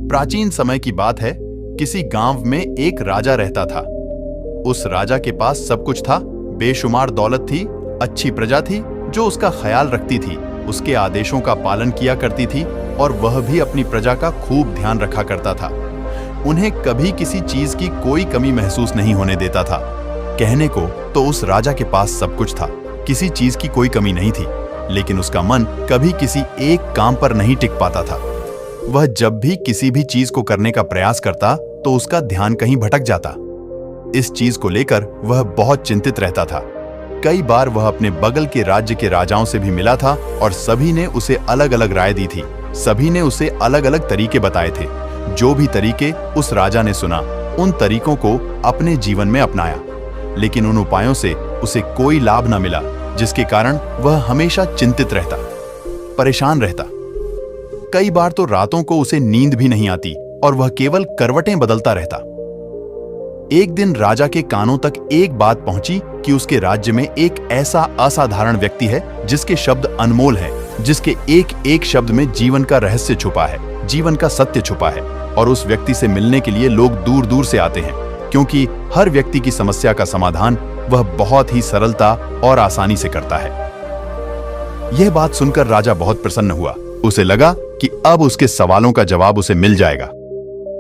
प्राचीन समय की बात है। किसी गांव में एक राजा रहता था। उस राजा के पास सब कुछ था। बेशुमार दौलत थी, अच्छी प्रजा थी जो उसका ख्याल रखती थी, उसके आदेशों का पालन किया करती थी और वह भी अपनी प्रजा का खूब ध्यान रखा करता था। उन्हें कभी किसी चीज की कोई कमी महसूस नहीं होने देता था। कहने को तो उस राजा के पास सब कुछ था, किसी चीज की कोई कमी नहीं थी, लेकिन उसका मन कभी किसी एक काम पर नहीं टिक पाता था। वह जब भी किसी भी चीज को करने का प्रयास करता तो उसका ध्यान कहीं भटक जाता। इस चीज को लेकर वह बहुत चिंतित रहता था। कई बार वह अपने बगल के राज्य के राजाओं से भी मिला था और सभी ने उसे अलग अलग राय दी थी। सभी ने उसे अलग अलग तरीके बताए थे। जो भी तरीके उस राजा ने सुना, उन तरीकों को अपने जीवन में अपनाया, लेकिन उन उपायों से उसे कोई लाभ न मिला, जिसके कारण वह हमेशा चिंतित रहता, परेशान रहता। कई बार तो रातों को उसे नींद भी नहीं आती और वह केवल करवटें बदलता रहता। एक दिन राजा के कानों तक एक बात पहुंची कि उसके राज्य में एक ऐसा असाधारण व्यक्ति है जिसके शब्द अनमोल है, जिसके एक एक शब्द में जीवन का रहस्य छुपा है, जीवन का सत्य छुपा है। और उस व्यक्ति से मिलने के लिए लोग दूर दूर से आते हैं, क्योंकि हर व्यक्ति की समस्या का समाधान वह बहुत ही सरलता और आसानी से करता है। यह बात सुनकर राजा बहुत प्रसन्न हुआ। उसे लगा कि अब उसके सवालों का जवाब उसे मिल जाएगा।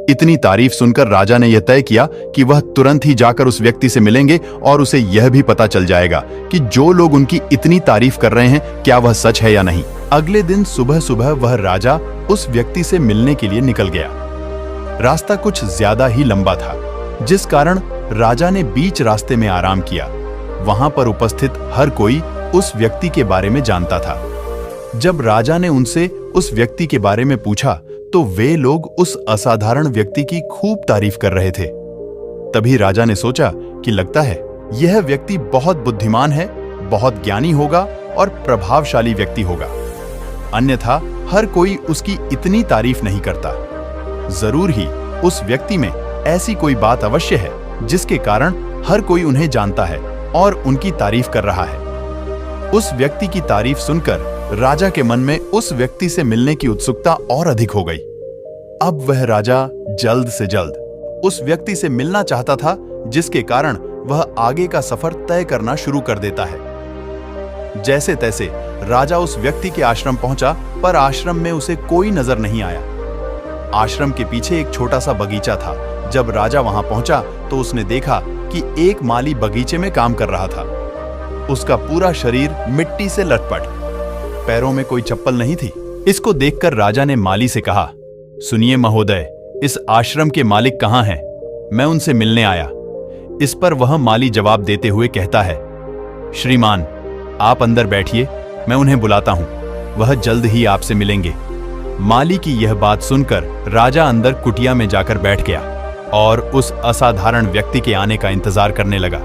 इतनी तारीफ सुनकर राजा ने यह तय किया कि वह तुरंत ही जाकर उस व्यक्ति से मिलेंगे और उसे यह भी पता चल जाएगा कि जो लोग उनकी इतनी तारीफ कर रहे हैं क्या वह सच है या नहीं। अगले दिन सुबह सुबह वह राजा उस व्यक्ति से मिलने के लिए निकल गया। रास्ता कुछ ज्यादा ही लंबा था, जिस कारण राजा ने बीच रास्ते में आराम किया। वहां पर उपस्थित हर कोई उस व्यक्ति के बारे में जानता था। जब राजा ने उनसे उस व्यक्ति के बारे में पूछा तो वे लोग उस असाधारण व्यक्ति की खूब तारीफ कर रहे थे। तभी राजा ने सोचा कि लगता है यह व्यक्ति बहुत बुद्धिमान है, बहुत ज्ञानी होगा और प्रभावशाली व्यक्ति होगा, अन्यथा हर कोई उसकी इतनी तारीफ नहीं करता। जरूर ही उस व्यक्ति में ऐसी कोई बात अवश्य है जिसके कारण हर कोई उन्हें जानता है और उनकी तारीफ कर रहा है। उस व्यक्ति की तारीफ सुनकर राजा के मन में उस व्यक्ति से मिलने की उत्सुकता और अधिक हो गई। अब वह राजा जल्द से जल्द उस व्यक्ति से मिलना चाहता था, जिसके कारण वह आगे का सफर तय करना शुरू कर देता है। जैसे तैसे राजा उस व्यक्ति के आश्रम पहुंचा, पर आश्रम में उसे कोई नजर नहीं आया। आश्रम के पीछे एक छोटा सा बगीचा था। जब राजा वहां पहुंचा तो उसने देखा कि एक माली बगीचे में काम कर रहा था। उसका पूरा शरीर मिट्टी से लटपट, पैरों में कोई चप्पल नहीं थी। इसको देखकर राजा ने माली से कहा, सुनिए महोदय, इस आश्रम के मालिक कहाँ हैं? मैं उनसे मिलने आया। इस पर वह माली जवाब देते हुए कहता है, श्रीमान आप अंदर बैठिए, मैं उन्हें बुलाता हूं, वह जल्द ही आपसे मिलेंगे। माली की यह बात सुनकर राजा अंदर कुटिया में जाकर बैठ गया और उस असाधारण व्यक्ति के आने का इंतजार करने लगा।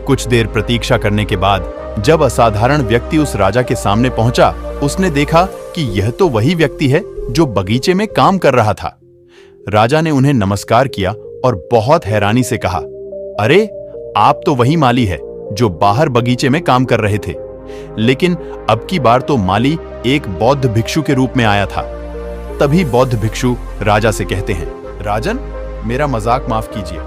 कुछ देर प्रतीक्षा करने के बाद जब असाधारण व्यक्ति उस राजा के सामने पहुंचा, उसने देखा कि यह तो वही व्यक्ति है जो बगीचे में काम कर रहा था। राजा ने उन्हें नमस्कार किया और बहुत हैरानी से कहा, अरे आप तो वही माली है जो बाहर बगीचे में काम कर रहे थे। लेकिन अब की बार तो माली एक बौद्ध भिक्षु के रूप में आया था। तभी बौद्ध भिक्षु राजा से कहते हैं, राजन मेरा मजाक माफ कीजिए,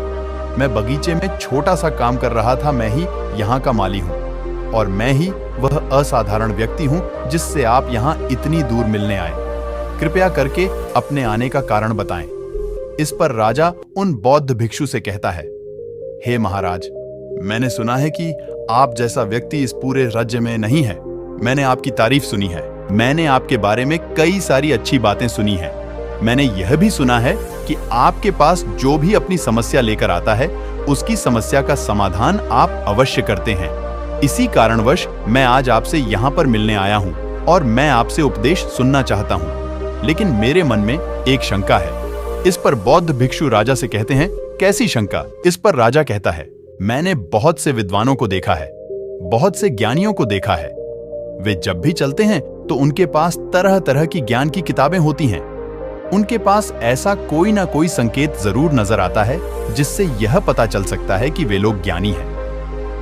मैं बगीचे में छोटा सा काम कर रहा था, मैं ही यहाँ का माली हूँ और मैं ही वह असाधारण व्यक्ति हूँ जिससे आप यहाँ इतनी दूर मिलने आए। कृपया करके अपने आने का कारण बताएं। इस पर राजा उन बौद्ध भिक्षु से कहता है, हे महाराज, मैंने सुना है कि आप जैसा व्यक्ति इस पूरे राज्य में नहीं है। मैंने आपकी तारीफ सुनी है, मैंने आपके बारे में कई सारी अच्छी बातें सुनी हैं। मैंने यह भी सुना है कि आपके पास जो भी अपनी समस्या लेकर आता है उसकी समस्या का समाधान आप अवश्य करते हैं। इसी कारणवश मैं आज आपसे यहाँ पर मिलने आया हूँ और मैं आपसे उपदेश सुनना चाहता हूँ। लेकिन मेरे मन में एक शंका है। इस पर बौद्ध भिक्षु राजा से कहते हैं, कैसी शंका? इस पर राजा कहता है, मैंने बहुत से विद्वानों को देखा है, बहुत से ज्ञानियों को देखा है। वे जब भी चलते हैं तो उनके पास तरह तरह की ज्ञान की किताबें होती हैं। उनके पास ऐसा कोई ना कोई संकेत जरूर नजर आता है जिससे यह पता चल सकता है कि वे लोग ज्ञानी हैं।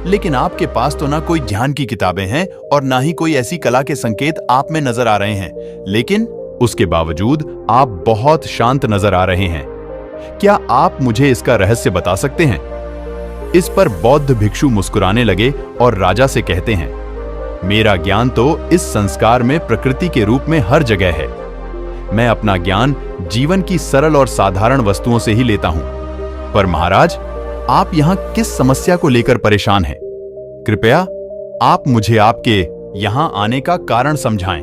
लेकिन आपके पास तो ना कोई ध्यान की किताबें हैं और ना ही कोई ऐसी कला के संकेत आप में नजर आ रहे हैं। लेकिन उसके बावजूद आप बहुत शांत नजर आ रहे हैं। क्या आप मुझे इसका रहस्य बता सकते हैं? इस पर बौद्ध भिक्षु मुस्कुराने लगे और राजा से कहते हैं, मेरा ज्ञान तो इस संस्कार में प्रकृति के रूप में हर जगह है। मैं अपना ज्ञान जीवन की सरल और साधारण वस्तुओं से ही लेता हूं। पर महाराज, आप यहां किस समस्या को लेकर परेशान हैं? कृपया आप मुझे आपके यहां आने का कारण समझाएं।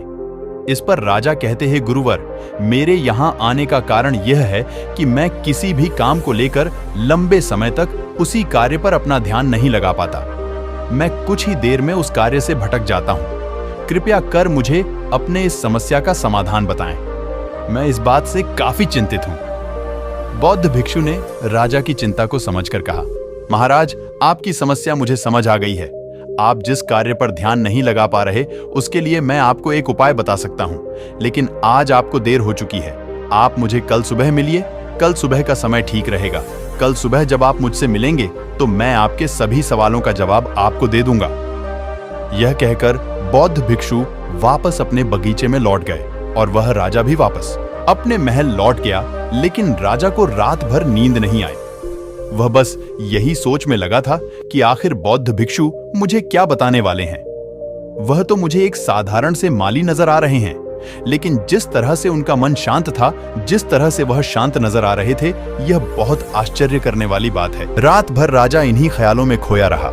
इस पर राजा कहते हैं, गुरुवर, मेरे यहां आने का कारण यह है कि मैं किसी भी काम को लेकर लंबे समय तक उसी कार्य पर अपना ध्यान नहीं लगा पाता। मैं कुछ ही देर में उस कार्य से भटक जाता हूं। कृपया कर मुझे अपने इस समस्या का समाधान बताएं। मैं इस बात से काफी चिंतित हूं। बौद्ध भिक्षु ने राजा की चिंता को समझकर कहा, महाराज, आपकी समस्या मुझे समझ आ गई है। आप जिस कार्य पर ध्यान नहीं लगा पा रहे, उसके लिए मैं आपको एक उपाय बता सकता हूं, लेकिन आज आपको देर हो चुकी है। आप मुझे कल सुबह मिलिए। कल सुबह का समय ठीक रहेगा। कल सुबह जब आप मुझसे मिलेंगे तो मैं आपके सभी सवालों का जवाब आपको दे दूंगा। यह कहकर बौद्ध भिक्षु वापस अपने बगीचे में लौट गए और वह राजा भी वापस अपने महल लौट गया। लेकिन राजा को रात भर नींद नहीं आई। वह बस यही सोच में लगा था कि आखिर बौद्ध भिक्षु मुझे क्या बताने वाले हैं। वह तो मुझे एक साधारण से माली नजर आ रहे हैं, लेकिन जिस तरह से उनका मन शांत था, जिस तरह से वह शांत नजर आ रहे थे, यह बहुत आश्चर्य करने वाली बात है। रात भर राजा इन्हीं ख्यालों में खोया रहा।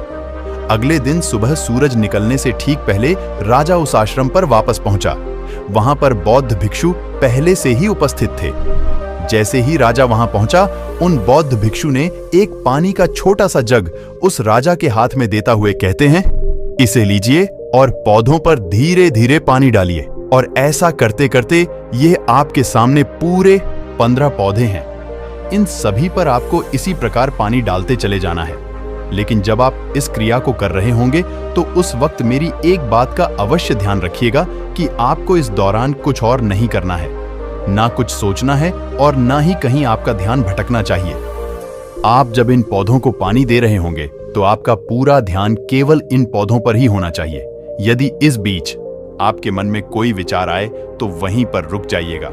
अगले दिन सुबह सूरज निकलने से ठीक पहले राजा उस आश्रम पर वापस पहुंचा। वहां पर बौद्ध भिक्षु पहले से ही उपस्थित थे। जैसे ही राजा वहां पहुंचा, उन बौद्ध भिक्षु ने एक पानी का छोटा सा जग उस राजा के हाथ में देता हुए कहते हैं, इसे लीजिए और पौधों पर धीरे धीरे पानी डालिए। और ऐसा करते करते ये आपके सामने पूरे 15 पौधे हैं। इन सभी पर आपको इसी प्रकार पानी डालते चले जाना है। लेकिन जब आप इस क्रिया को कर रहे होंगे तो उस वक्त मेरी एक बात का अवश्य ध्यान रखिएगा कि आपको इस दौरान कुछ और नहीं करना है, ना कुछ सोचना है और ना ही कहीं आपका ध्यान भटकना चाहिए। आप जब इन पौधों को पानी दे रहे होंगे तो आपका पूरा ध्यान केवल इन पौधों पर ही होना चाहिए। यदि इस बीच आपके मन में कोई विचार आए तो वहीं पर रुक जाइएगा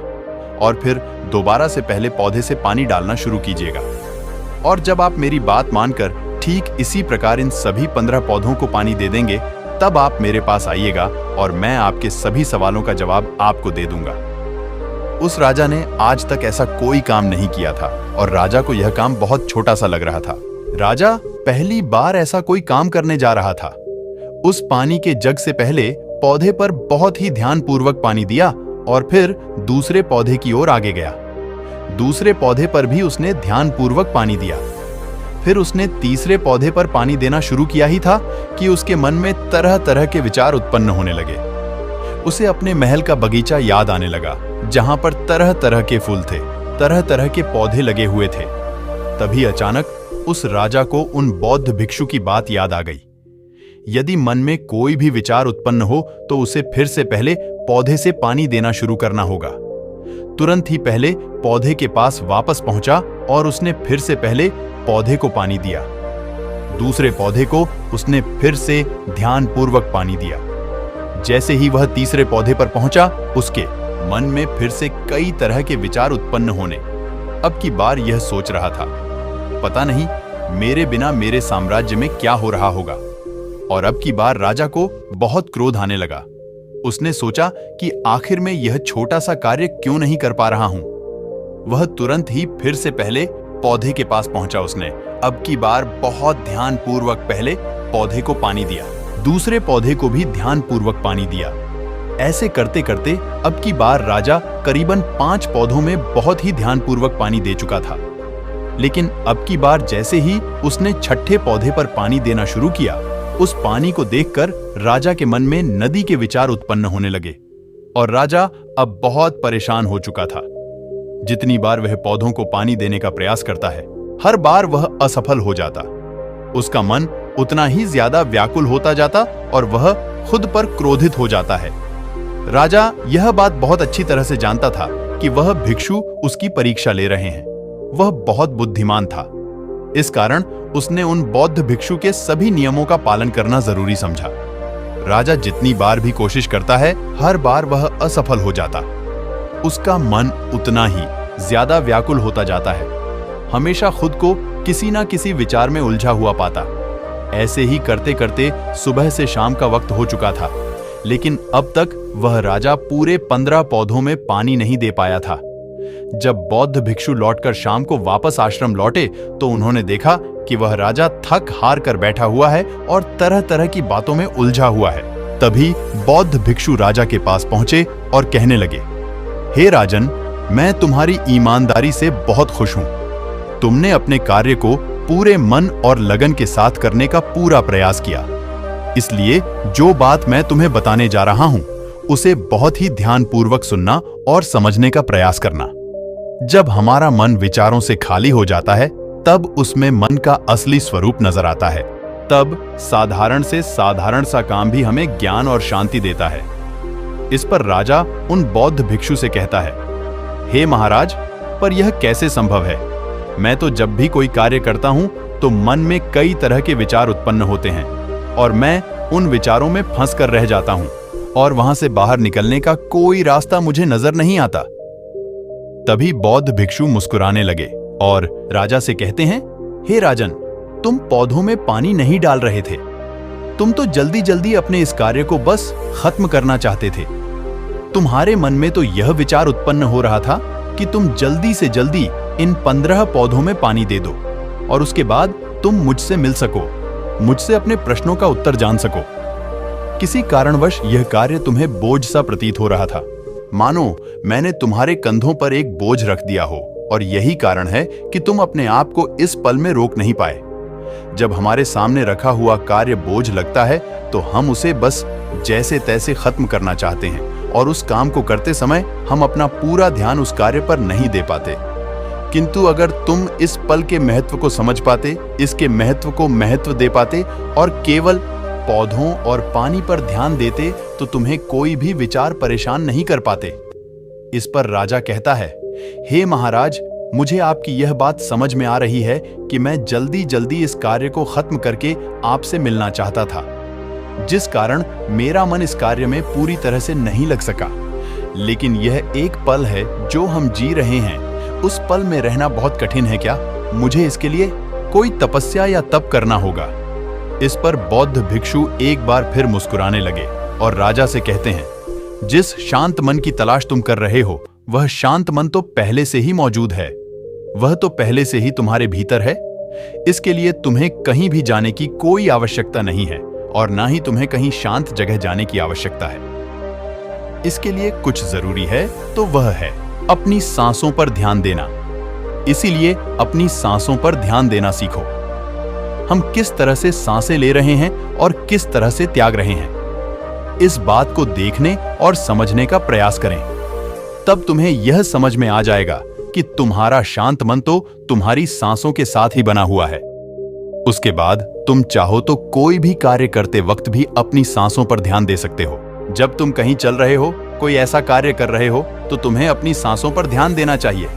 और फिर दोबारा से पहले पौधे से पानी डालना शुरू कीजिएगा। और जब आप मेरी बात मानकर ठीक इसी प्रकार इन सभी 15 पौधों को पानी दे देंगे, तब आप मेरे पास आइएगा और मैं आपके सभी सवालों का जवाब आपको दे दूंगा। उस राजा ने आज तक ऐसा कोई काम नहीं किया था और राजा को यह काम बहुत छोटा सा लग रहा था। राजा पहली बार ऐसा कोई काम करने जा रहा था। उस पानी के जग से पहले पौधे पर बहुत ही ध्यानपूर्वक पानी दिया और फिर दूसरे पौधे की ओर आगे गया। दूसरे पौधे पर भी उसने ध्यानपूर्वक पानी दिया। फिर उसने तीसरे पौधे पर पानी देना शुरू किया ही था कि उसके मन में तरह तरह के विचार उत्पन्न होने लगे। उसे अपने महल का बगीचा याद आने लगा, जहां पर तरह तरह के फूल थे, तरह तरह के पौधे लगे हुए थे। तभी अचानक उस राजा को उन बौद्ध भिक्षु की बात याद आ गई। यदि मन में कोई भी विचार उत्पन्न हो तो उसे फिर से पहले पौधे से पानी देना शुरू करना होगा। तुरंत ही पहले पौधे के पास वापस पहुंचा और उसने फिर से पहले पौधे को पानी दिया। दूसरे पौधे को उसने फिर से ध्यानपूर्वक पानी दिया। जैसे ही वह तीसरे पौधे पर पहुंचा, उसके मन में फिर से कई तरह के विचार उत्पन्न होने। अब की बार यह सोच रहा था, पता नहीं मेरे बिना मेरे साम्राज्य में क्या हो रहा होगा। और अब की बार राजा को बहुत क्रोध आने लगा। उसने सोचा कि आखिर में यह छोटा सा कार्य क्यों नहीं कर पा रहा हूं। वह तुरंत ही फिर से पहले पौधे के पास पहुंचा। उसने अब की बार बहुत ध्यानपूर्वक पहले पौधे को पानी दिया, दूसरे पौधे को भी ध्यानपूर्वक पानी दिया। ऐसे करते करते अब की बार राजा करीबन 5 पौधों में बहुत ही ध्यानपूर्वक पानी दे चुका था। लेकिन अब की बार जैसे ही उसने छठे पौधे पर पानी देना शुरू किया, उस पानी को देखकर राजा के मन में नदी के विचार उत्पन्न होने लगे और राजा अब बहुत परेशान हो चुका था। जितनी बार वह पौधों को पानी देने का प्रयास करता है, हर बार वह असफल हो जाता। उसका मन उतना ही ज्यादा व्याकुल होता जाता और वह खुद पर क्रोधित हो जाता है। राजा यह बात बहुत अच्छी तरह से जानता था कि वह भिक्षु उसकी परीक्षा ले रहे हैं। वह बहुत बुद्धिमान था। इस कारण उसने उन बौद्ध भिक्षु के सभी नियमों का पालन करना जरूरी समझा। राजा जितनी बार भी कोशिश करता है, हर बार वह असफल हो जाता। उसका मन उतना ही ज्यादा व्याकुल होता जाता है, हमेशा खुद को किसी ना किसी विचार में उलझा हुआ पाता। ऐसे ही करते करते सुबह से शाम का वक्त हो चुका था, लेकिन अब तक वह राजा पूरे 15 पौधों में पानी नहीं दे पाया था। जब बौद्ध भिक्षु लौटकर शाम को वापस आश्रम लौटे तो उन्होंने देखा कि वह राजा थक हार कर बैठा हुआ है और तरह तरह की बातों में उलझा हुआ है। तभी बौद्ध भिक्षु राजा के पास पहुंचे और कहने लगे, हे राजन, मैं तुम्हारी ईमानदारी से बहुत खुश हूं। तुमने अपने कार्य को पूरे मन और लगन के साथ करने का पूरा प्रयास किया, इसलिए जो बात मैं तुम्हें बताने जा रहा हूं उसे बहुत ही ध्यानपूर्वक सुनना और समझने का प्रयास करना। जब हमारा मन विचारों से खाली हो जाता है तब उसमें मन का असली स्वरूप नजर आता है। तब साधारण से साधारण सा काम भी हमें ज्ञान और शांति देता है। इस पर राजा उन बौद्ध भिक्षु से कहता है, हे महाराज, पर यह कैसे संभव है? मैं तो जब भी कोई कार्य करता हूं तो मन में कई तरह के विचार उत्पन्न होते हैं और मैं उन विचारों में फंस कर रह जाता हूं और वहां से बाहर निकलने का कोई रास्ता मुझे नजर नहीं आता। तभी बौद्ध भिक्षु मुस्कुराने लगे और राजा से कहते हैं, हे राजन, तुम पौधों में पानी नहीं डाल रहे थे, तुम तो जल्दी जल्दी अपने इस कार्य को बस खत्म करना चाहते थे। तुम्हारे मन में तो यह विचार उत्पन्न हो रहा था कि तुम जल्दी से जल्दी इन 15 पौधों में पानी दे दो और उसके बाद तुम मुझसे मिल सको, मुझसे अपने प्रश्नों का उत्तर जान सको। किसी कारणवश यह कार्य तुम्हें बोझ सा प्रतीत हो रहा था, मानो मैंने तुम्हारे कंधों पर एक बोझ रख दिया हो, और यही कारण है कि तुम अपने आप को इस पल में रोक नहीं पाए। जब हमारे सामने रखा हुआ कार्य बोझ लगता है तो हम उसे बस जैसे तैसे खत्म करना चाहते हैं और उस काम को करते समय हम अपना पूरा ध्यान उस कार्य पर नहीं दे पाते। किंतु अगर तुम इस पल के महत्व को समझ पाते, इसके महत्व को महत्व दे पाते और केवल पौधों और पानी पर ध्यान देते तो तुम्हें कोई भी विचार परेशान नहीं कर पाते। इस पर राजा कहता है, हे महाराज, मुझे आपकी यह बात समझ में आ रही है कि मैं जल्दी जल्दी इस कार्य को खत्म करके आपसे मिलना चाहता था, जिस कारण मेरा मन इस कार्य में पूरी तरह से नहीं लग सका। लेकिन यह एक पल है जो हम जी रहे हैं, उस पल में रहना बहुत कठिन है क्या? मुझे इसके लिए कोई तपस्या या तप करना होगा। इस पर बौद्ध भिक्षु एक बार फिर मुस्कुराने लगे और राजा से कहते हैं, जिस शांत मन की तलाश तुम कर रहे हो वह शांत मन तो पहले से ही मौजूद है, वह तो पहले से ही तुम्हारे भीतर है। इसके लिए तुम्हें कहीं भी जाने की कोई आवश्यकता नहीं है और ना ही तुम्हें कहीं शांत जगह जाने की आवश्यकता है। इसके लिए कुछ जरूरी है तो वह है अपनी सांसों पर ध्यान देना। इसीलिए अपनी सांसों पर ध्यान देना सीखो। हम किस तरह से सांसें ले रहे हैं और किस तरह से त्याग रहे हैं, इस बात को देखने और समझने का प्रयास करें। तब तुम्हें यह समझ में आ जाएगा कि तुम्हारा शांत मन तो तुम्हारी सांसों के साथ ही बना हुआ है। उसके बाद तुम चाहो तो कोई भी कार्य करते वक्त भी अपनी सांसों पर ध्यान दे सकते हो। जब तुम कहीं चल रहे हो, कोई ऐसा कार्य कर रहे हो, तो तुम्हें अपनी सांसों पर ध्यान देना चाहिए,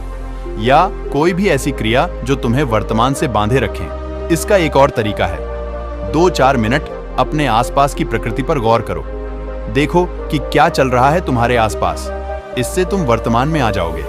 या कोई भी ऐसी क्रिया जो तुम्हें वर्तमान से बांधे रखें। इसका एक और तरीका है, 2-4 मिनट अपने आसपास की प्रकृति पर गौर करो। देखो कि क्या चल रहा है तुम्हारे आसपास। इससे तुम वर्तमान में आ जाओगे।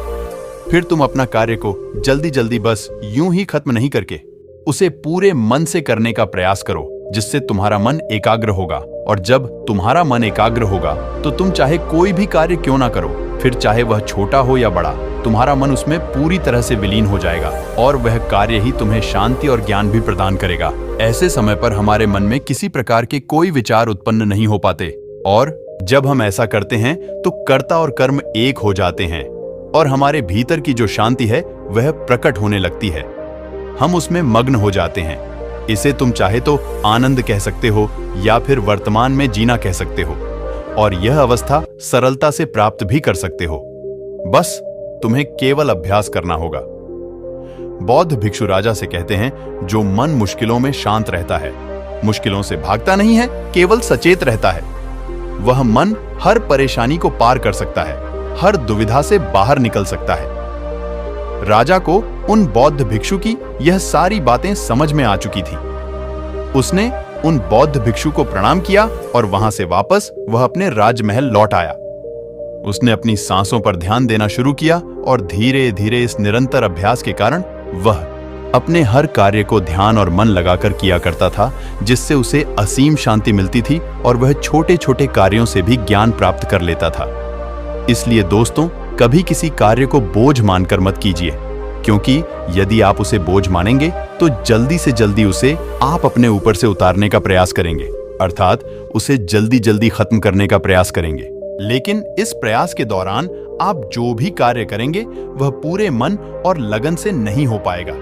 फिर तुम अपना कार्य को जल्दी जल्दी बस यूं ही खत्म नहीं करके उसे पूरे मन से करने का प्रयास करो, जिससे तुम्हारा मन एकाग्र होगा। और जब तुम्हारा मन एकाग्र होगा तो तुम चाहे कोई भी कार्य क्यों ना करो, फिर चाहे वह छोटा हो या बड़ा, तुम्हारा मन उसमें पूरी तरह से विलीन हो जाएगा और वह कार्य ही तुम्हें शांति और ज्ञान भी प्रदान करेगा। ऐसे समय पर हमारे मन में किसी प्रकार के कोई विचार उत्पन्न नहीं हो पाते, और जब हम ऐसा करते हैं तो कर्ता और कर्म एक हो जाते हैं और हमारे भीतर की जो शांति है वह प्रकट होने लगती है। हम उसमें मग्न हो जाते हैं। इसे तुम चाहे तो आनंद कह सकते हो या फिर वर्तमान में जीना कह सकते हो, और यह अवस्था सरलता से प्राप्त भी कर सकते हो। बस तुम्हें केवल अभ्यास करना होगा। बौद्ध भिक्षु राजा से कहते हैं, जो मन मुश्किलों में शांत रहता है, मुश्किलों से भागता नहीं है, केवल सचेत रहता है, वह मन हर परेशानी को पार कर सकता है, हर दुविधा से बाहर निकल सकता है। राजा को उन बौद्ध भिक्षु की यह सारी बातें समझ में आ चुकी थी। उसने उन बौद्ध भिक्षु को प्रणाम किया और वहां से वापस वह अपने राजमहल लौट आया। उसने अपनी सांसों पर ध्यान देना शुरू किया और धीरे धीरे इस निरंतर अभ्यास के कारण वह अपने हर कार्य को ध्यान और मन लगाकर किया करता था, जिससे उसे असीम शांति मिलती थी और वह छोटे छोटे कार्यों से भी ज्ञान प्राप्त कर लेता था। इसलिए दोस्तों, कभी किसी कार्य को बोझ मानकर मत कीजिए, क्योंकि यदि आप उसे बोझ मानेंगे तो जल्दी से जल्दी उसे आप अपने ऊपर से उतारने का प्रयास करेंगे, अर्थात उसे जल्दी जल्दी खत्म करने का प्रयास करेंगे। लेकिन इस प्रयास के दौरान आप जो भी कार्य करेंगे वह पूरे मन और लगन से नहीं हो पाएगा,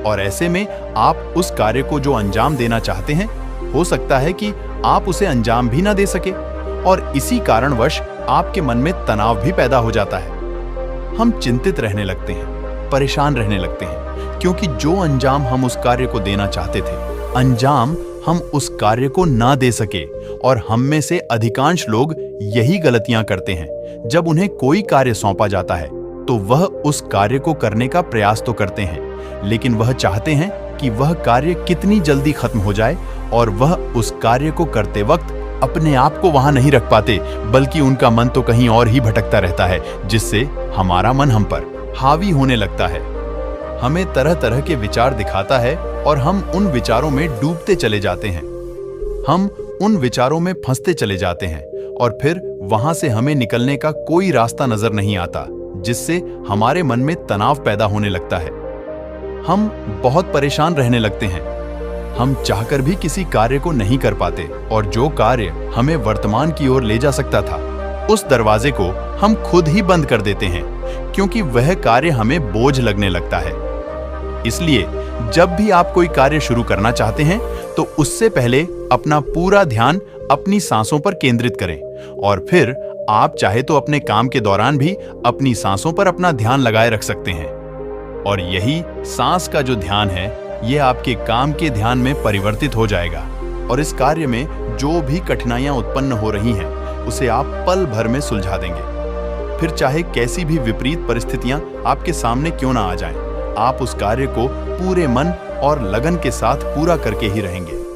और ऐसे में आप उस कार्य को जो अंजाम देना चाहते हैं, हो सकता है कि आप उसे अंजाम भी ना दे सके, और इसी कारणवश आपके मन में तनाव भी पैदा हो जाता है। हम चिंतित रहने लगते हैं, परेशान रहने लगते हैं, क्योंकि जो अंजाम हम उस कार्य को देना चाहते थे, अंजाम हम उस कार्य को ना दे सके। और हम में से अधिकांश लोग यही गलतियां करते हैं। जब उन्हें कोई कार्य सौंपा जाता है तो वह उस कार्य को करने का प्रयास तो करते हैं, लेकिन वह चाहते हैं कि वह कार्य कितनी जल्दी खत्म हो जाए, और वह उस कार्य को करते वक्त अपने आप को वहां नहीं रख पाते, बल्कि उनका मन तो कहीं और ही भटकता रहता है, जिससे हमारा मन हम पर हावी होने लगता है। हमें तरह तरह के विचार दिखाता है और हम उन विचारों में डूबते चले जाते हैं। हम उन विचारों में फंसते चले जाते हैं और फिर वहां से हमें निकलने का कोई रास्ता नजर नहीं आता, जिससे हमारे मन में तनाव पैदा होने लगता है। हम बहुत परेशान रहने लगते हैं। हम चाहकर भी किसी कार्य को नहीं कर पाते, और जो कार्य हमें वर्तमान की ओर ले जा सकता था, उस दरवाजे को हम खुद ही बंद कर देते हैं, क्योंकि वह कार्य हमें बोझ लगने लगता है। इसलिए जब भी आप कोई कार्य शुरू करना चाहते हैं तो उससे पहले अपना पूरा ध्यान अपनी सांसों पर केंद्रित करें, और फिर आप चाहे तो अपने काम के दौरान भी अपनी सांसों पर अपना ध्यान लगाए रख सकते हैं। और यही सांस का जो ध्यान है, यह आपके काम के ध्यान में परिवर्तित हो जाएगा, और इस कार्य में जो भी कठिनाइयां उत्पन्न हो रही हैं, उसे आप पल भर में सुलझा देंगे। फिर चाहे कैसी भी विपरीत परिस्थितियां आपके सामने क्यों ना आ जाएं, आप उस कार्य को पूरे मन और लगन के साथ पूरा करके ही रहेंगे।